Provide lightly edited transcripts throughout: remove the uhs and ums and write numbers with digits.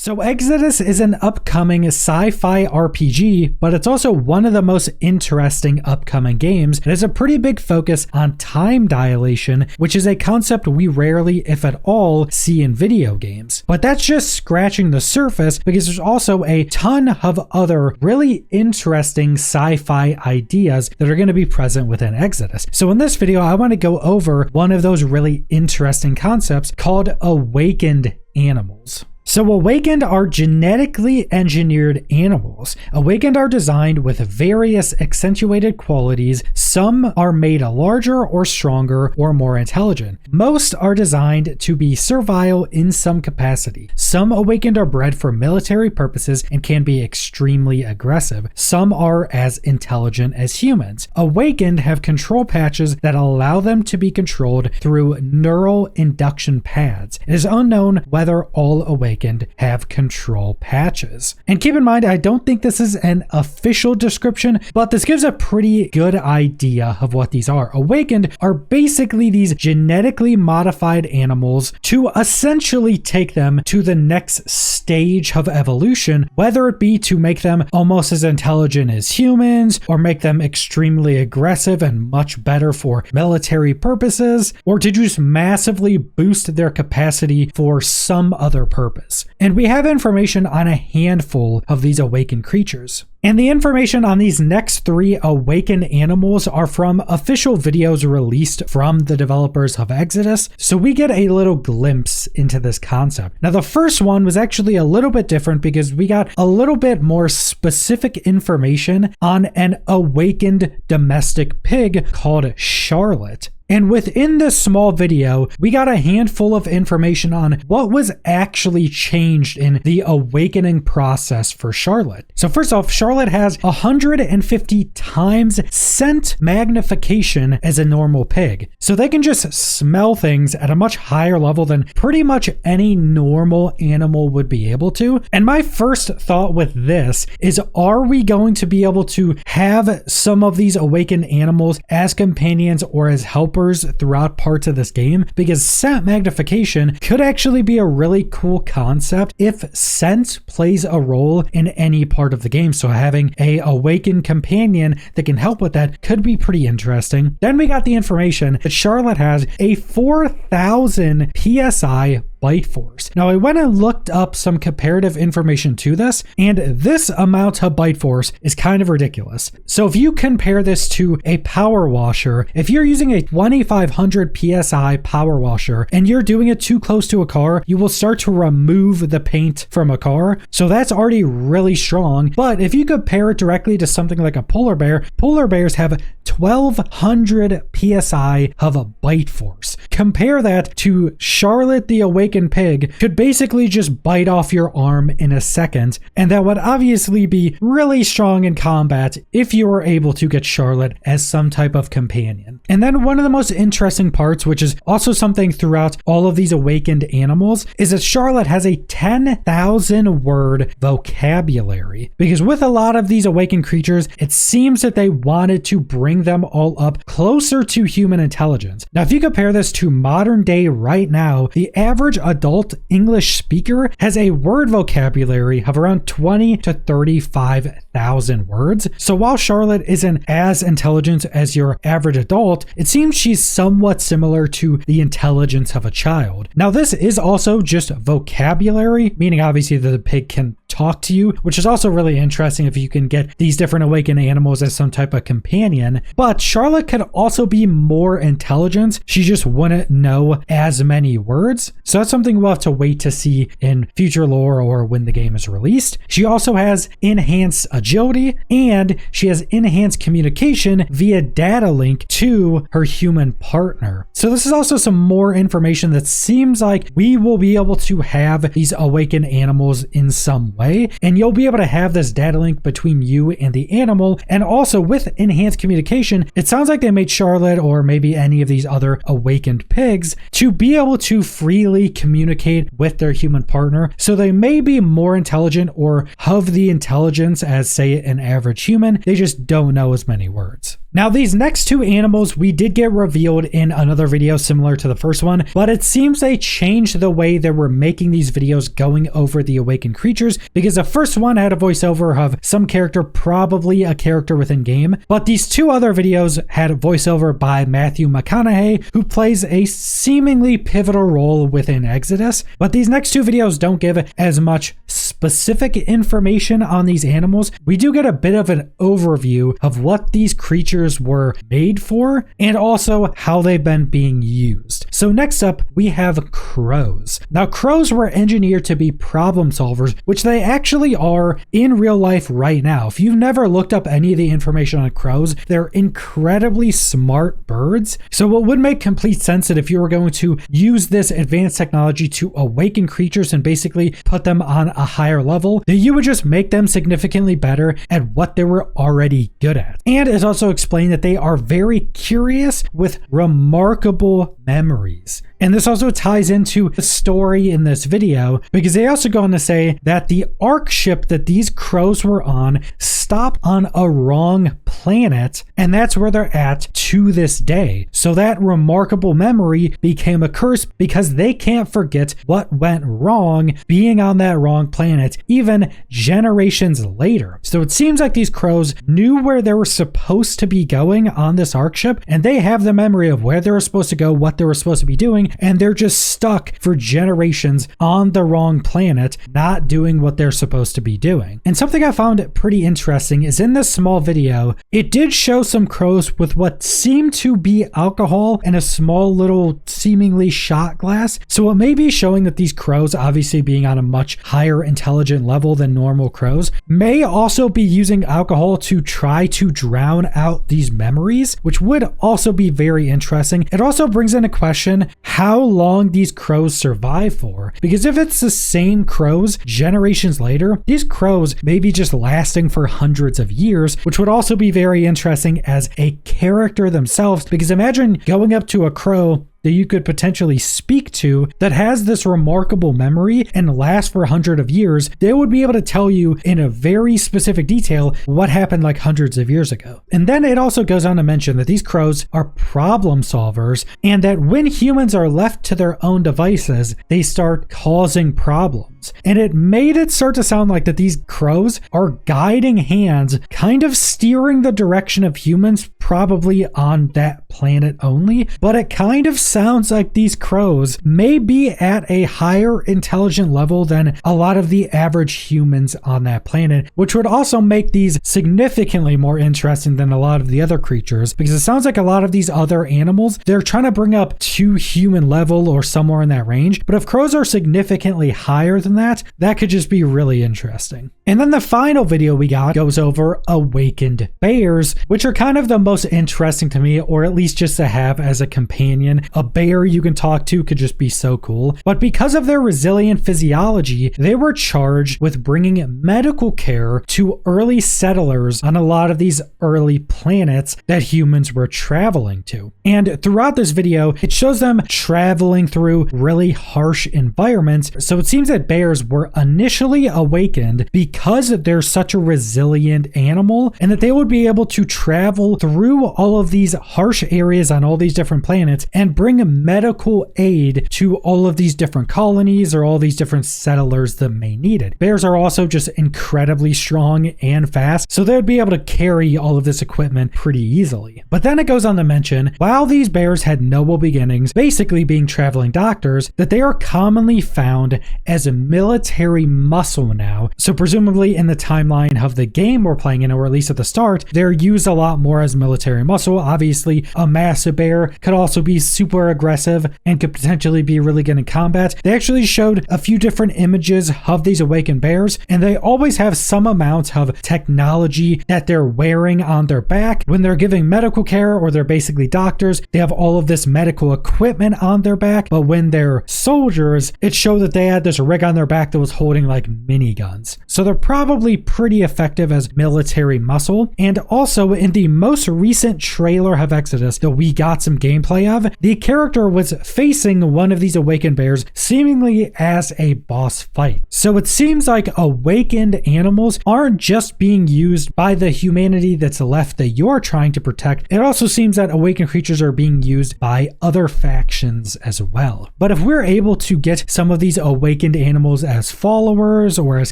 So Exodus is an upcoming sci-fi RPG, but it's also one of the most interesting upcoming games. It has a pretty big focus on time dilation, which is a concept we rarely, if at all, see in video games. But that's just scratching the surface because there's also a ton of other really interesting sci-fi ideas that are going to be present within Exodus. So in this video, I want to go over one of those really interesting concepts called awakened animals. So awakened are genetically engineered animals. Awakened are designed with various accentuated qualities. Some are made larger or stronger or more intelligent. Most are designed to be servile in some capacity. Some awakened are bred for military purposes and can be extremely aggressive. Some are as intelligent as humans. Awakened have control patches that allow them to be controlled through neural induction pads. It is unknown whether all awakened have control patches. And keep in mind, I don't think this is an official description, but this gives a pretty good idea of what these are. Awakened are basically these genetically modified animals to essentially take them to the next stage of evolution, whether it be to make them almost as intelligent as humans, or make them extremely aggressive and much better for military purposes, or to just massively boost their capacity for some other purpose. And we have information on a handful of these awakened creatures. And the information on these next three awakened animals are from official videos released from the developers of Exodus, so we get a little glimpse into this concept. Now, the first one was actually a little bit different because we got a little bit more specific information on an awakened domestic pig called Charlotte. And within this small video, we got a handful of information on what was actually changed in the awakening process for Charlotte. So first off, Charlotte has 150 times scent magnification as a normal pig. So they can just smell things at a much higher level than pretty much any normal animal would be able to. And my first thought with this is, are we going to be able to have some of these awakened animals as companions or as helpers throughout parts of this game? Because scent magnification could actually be a really cool concept if scent plays a role in any part of the game. So having a awakened companion that can help with that could be pretty interesting. Then we got the information that Charlotte has a 4,000 PSI bite force. Now I went and looked up some comparative information to this, and this amount of bite force is kind of ridiculous. So if you compare this to a power washer, if you're using a 2,500 PSI power washer and you're doing it too close to a car, you will start to remove the paint from a car. So that's already really strong. But if you compare it directly to something like a polar bears have 1,200 PSI of a bite force. Compare that to Charlotte the awakened pig could basically just bite off your arm in a second, and that would obviously be really strong in combat if you were able to get Charlotte as some type of companion. And then one of the most interesting parts, which is also something throughout all of these awakened animals, is that Charlotte has a 10,000 word vocabulary. Because with a lot of these awakened creatures, it seems that they wanted to bring them all up closer to human intelligence. Now, if you compare this to modern day right now, the average adult English speaker has a word vocabulary of around 20 to 35,000 words. So while Charlotte isn't as intelligent as your average adult, it seems she's somewhat similar to the intelligence of a child. Now, this is also just vocabulary, meaning obviously that the pig can talk to you, which is also really interesting if you can get these different awakened animals as some type of companion. But Charlotte could also be more intelligent. She just wouldn't know as many words. So that's something we'll have to wait to see in future lore or when the game is released. She also has enhanced agility, and she has enhanced communication via data link to her human partner. So this is also some more information that seems like we will be able to have these awakened animals in some way, and you'll be able to have this data link between you and the animal. And also with enhanced communication, it sounds like they made Charlotte, or maybe any of these other awakened pigs, to be able to freely communicate with their human partner. So they may be more intelligent or have the intelligence as, say, an average human. They just don't know as many words. Now, these next two animals we did get revealed in another video similar to the first one, but it seems they changed the way they were making these videos going over the awakened creatures, because the first one had a voiceover of some character, probably a character within game, but these two other videos had a voiceover by Matthew McConaughey, who plays a seemingly pivotal role within Exodus. But these next two videos don't give as much specific information on these animals. We do get a bit of an overview of what these creatures were made for and also how they've been being used. So next up, we have crows. Now, crows were engineered to be problem solvers, which they actually are in real life right now. If you've never looked up any of the information on crows, they're incredibly smart birds. So it would make complete sense that if you were going to use this advanced technology to awaken creatures and basically put them on a higher level, that you would just make them significantly better at what they were already good at. And it's also explained that they are very curious with remarkable memories. And this also ties into the story in this video, because they also go on to say that the Ark ship that these crows were on stopped on a wrong planet, and that's where they're at to this day. So that remarkable memory became a curse because they can't forget what went wrong being on that wrong planet, even generations later. So it seems like these crows knew where they were supposed to be going on this Ark ship, and they have the memory of where they were supposed to go, what they were supposed to be doing, and they're just stuck for generations on the wrong planet, not doing what they're supposed to be doing. And something I found pretty interesting is in this small video, it did show some crows with what seemed to be alcohol in a small little seemingly shot glass. So it may be showing that these crows, obviously being on a much higher intelligent level than normal crows, may also be using alcohol to try to drown out these memories, which would also be very interesting. It also brings into question how long these crows survive for, because if it's the same crows generations later, these crows may be just lasting for hundreds of years, which would also be very interesting as a character themselves, because imagine going up to a crow that you could potentially speak to that has this remarkable memory and lasts for hundreds of years. They would be able to tell you in a very specific detail what happened like hundreds of years ago. And then it also goes on to mention that these crows are problem solvers, and that when humans are left to their own devices, they start causing problems. And it made it start to sound like that these crows are guiding hands, kind of steering the direction of humans, probably on that planet only. But it kind of sounds like these crows may be at a higher intelligent level than a lot of the average humans on that planet, which would also make these significantly more interesting than a lot of the other creatures, because it sounds like a lot of these other animals, they're trying to bring up to human level or somewhere in that range. But if crows are significantly higher than that, that could just be really interesting. And then the final video we got goes over awakened bears, which are kind of the most interesting to me, or at least just to have as a companion. A bear you can talk to could just be so cool. But because of their resilient physiology, they were charged with bringing medical care to early settlers on a lot of these early planets that humans were traveling to. And throughout this video, it shows them traveling through really harsh environments. So it seems that bears were initially awakened because they're such a resilient animal, and that they would be able to travel through all of these harsh areas on all these different planets and bring medical aid to all of these different colonies or all these different settlers that may need it. Bears are also just incredibly strong and fast, so they'd be able to carry all of this equipment pretty easily. But then it goes on to mention, while these bears had noble beginnings, basically being traveling doctors, that they are commonly found as a military muscle now. So presumably in the timeline of the game we're playing in, or at least at the start, they're used a lot more as military muscle. Obviously, a massive bear could also be super aggressive and could potentially be really good in combat. They actually showed a few different images of these awakened bears, and they always have some amount of technology that they're wearing on their back. When they're giving medical care, or they're basically doctors, they have all of this medical equipment on their back. But when they're soldiers, it showed that they had this rig on their back that was holding like miniguns. So they're probably pretty effective as military muscle. And also in the most recent trailer of Exodus that we got some gameplay of, the character was facing one of these awakened bears seemingly as a boss fight. So it seems like awakened animals aren't just being used by the humanity that's left that you're trying to protect. It also seems that awakened creatures are being used by other factions as well. But if we're able to get some of these awakened animals as followers or as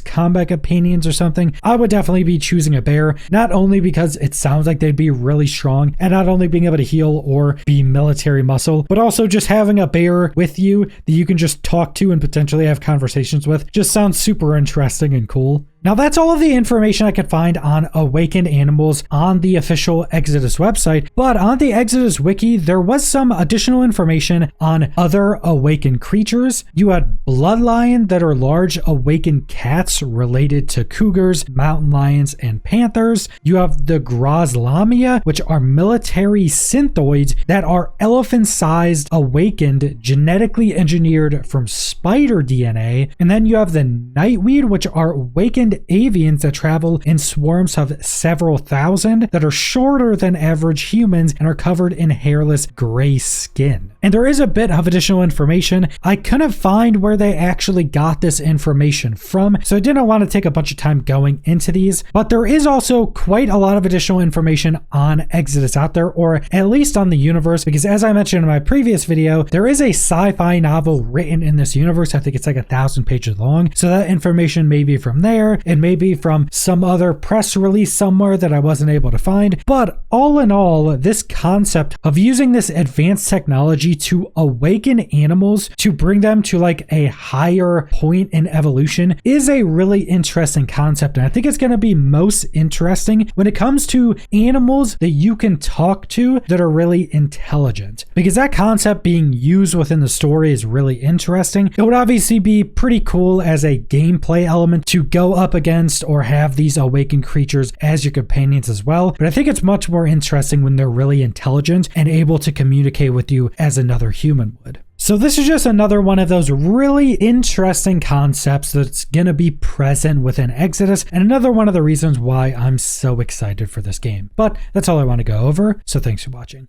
combat companions or something, I would definitely be choosing a bear, not only because it sounds like they'd be really strong and not only being able to heal or be military muscle, but also just having a bear with you that you can just talk to and potentially have conversations with just sounds super interesting and cool. Now that's all of the information I could find on awakened animals on the official Exodus website, but on the Exodus wiki, there was some additional information on other awakened creatures. You had bloodlion that are large awakened cats related to cougars, mountain lions, and panthers. You have the Grozlamia, which are military synthoids that are elephant-sized awakened, genetically engineered from spider DNA. And then you have the nightweed, which are awakened avians that travel in swarms of several thousand that are shorter than average humans and are covered in hairless gray skin. And there is a bit of additional information. I couldn't find where they actually got this information from, so I didn't want to take a bunch of time going into these, but there is also quite a lot of additional information on Exodus out there, or at least on the universe, because as I mentioned in my previous video, there is a sci-fi novel written in this universe. I think it's like 1,000 pages long, so that information may be from there. It may be from some other press release somewhere that I wasn't able to find. But all in all, this concept of using this advanced technology to awaken animals to bring them to like a higher point in evolution is a really interesting concept. And I think it's going to be most interesting when it comes to animals that you can talk to that are really intelligent, because that concept being used within the story is really interesting. It would obviously be pretty cool as a gameplay element to go up against or have these awakened creatures as your companions as well. But I think it's much more interesting when they're really intelligent and able to communicate with you as another human would. So this is just another one of those really interesting concepts that's going to be present within Exodus, and another one of the reasons why I'm so excited for this game. But that's all I want to go over, so thanks for watching.